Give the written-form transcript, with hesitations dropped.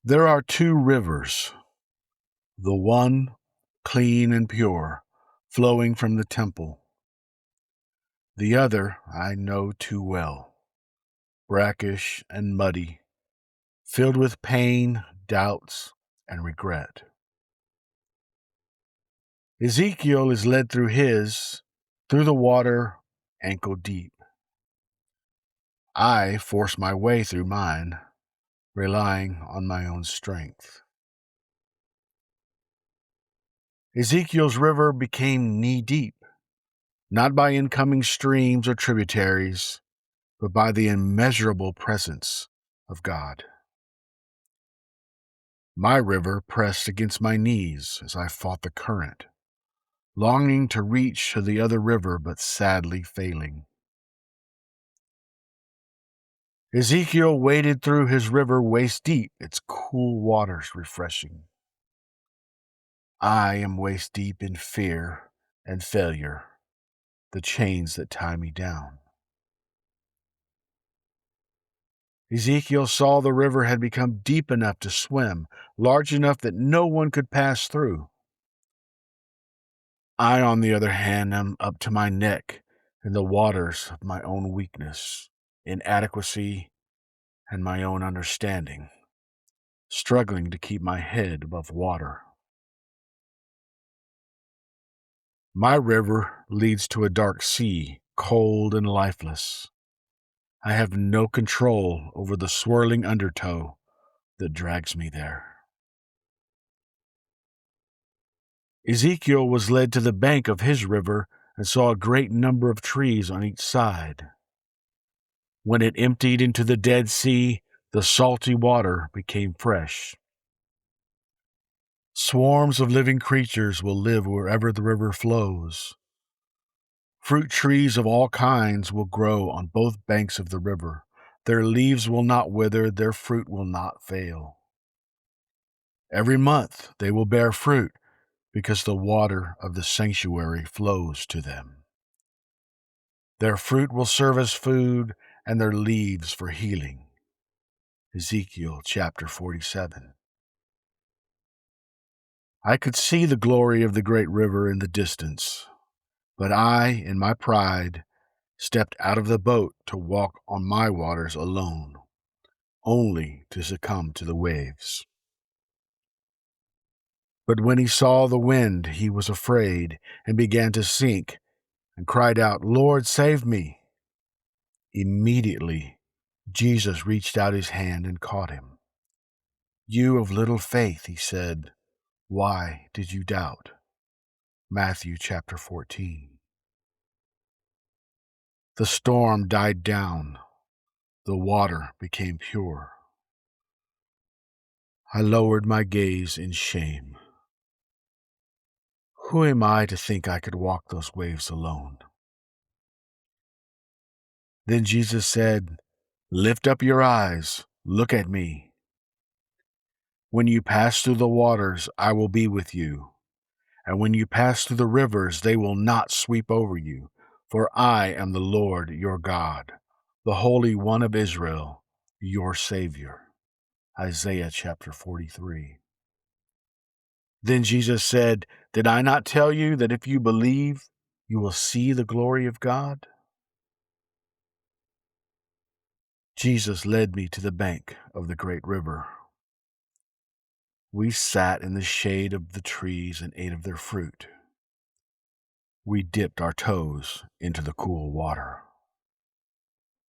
There are two rivers, the one clean and pure, flowing from the temple. The other I know too well, brackish and muddy, filled with pain, doubts, and regret. Ezekiel is led through the water ankle deep. I force my way through mine, relying on my own strength. Ezekiel's river became knee-deep, not by incoming streams or tributaries, but by the immeasurable presence of God. My river pressed against my knees as I fought the current, longing to reach to the other river, but sadly failing. Ezekiel waded through his river waist-deep, its cool waters refreshing. I am waist-deep in fear and failure, the chains that tie me down. Ezekiel saw the river had become deep enough to swim, large enough that no one could pass through. I, on the other hand, am up to my neck in the waters of my own weakness, inadequacy, and my own understanding, struggling to keep my head above water. My river leads to a dark sea, cold and lifeless. I have no control over the swirling undertow that drags me there. Ezekiel was led to the bank of his river and saw a great number of trees on each side. When it emptied into the Dead Sea, the salty water became fresh. Swarms of living creatures will live wherever the river flows. Fruit trees of all kinds will grow on both banks of the river. Their leaves will not wither, their fruit will not fail. Every month they will bear fruit, because the water of the sanctuary flows to them. Their fruit will serve as food, and their leaves for healing. Ezekiel chapter 47. I could see the glory of the great river in the distance, but I, in my pride, stepped out of the boat to walk on my waters alone, only to succumb to the waves. But when he saw the wind, he was afraid and began to sink and cried out, "Lord, save me." Immediately, Jesus reached out his hand and caught him. "You of little faith," he said, "why did you doubt?" Matthew chapter 14. The storm died down. The water became pure. I lowered my gaze in shame. Who am I to think I could walk those waves alone? Then Jesus said, "Lift up your eyes, look at me. When you pass through the waters, I will be with you. And when you pass through the rivers, they will not sweep over you. For I am the Lord your God, the Holy One of Israel, your Savior." Isaiah chapter 43. Then Jesus said, "Did I not tell you that if you believe, you will see the glory of God?" Jesus led me to the bank of the great river. We sat in the shade of the trees and ate of their fruit. We dipped our toes into the cool water.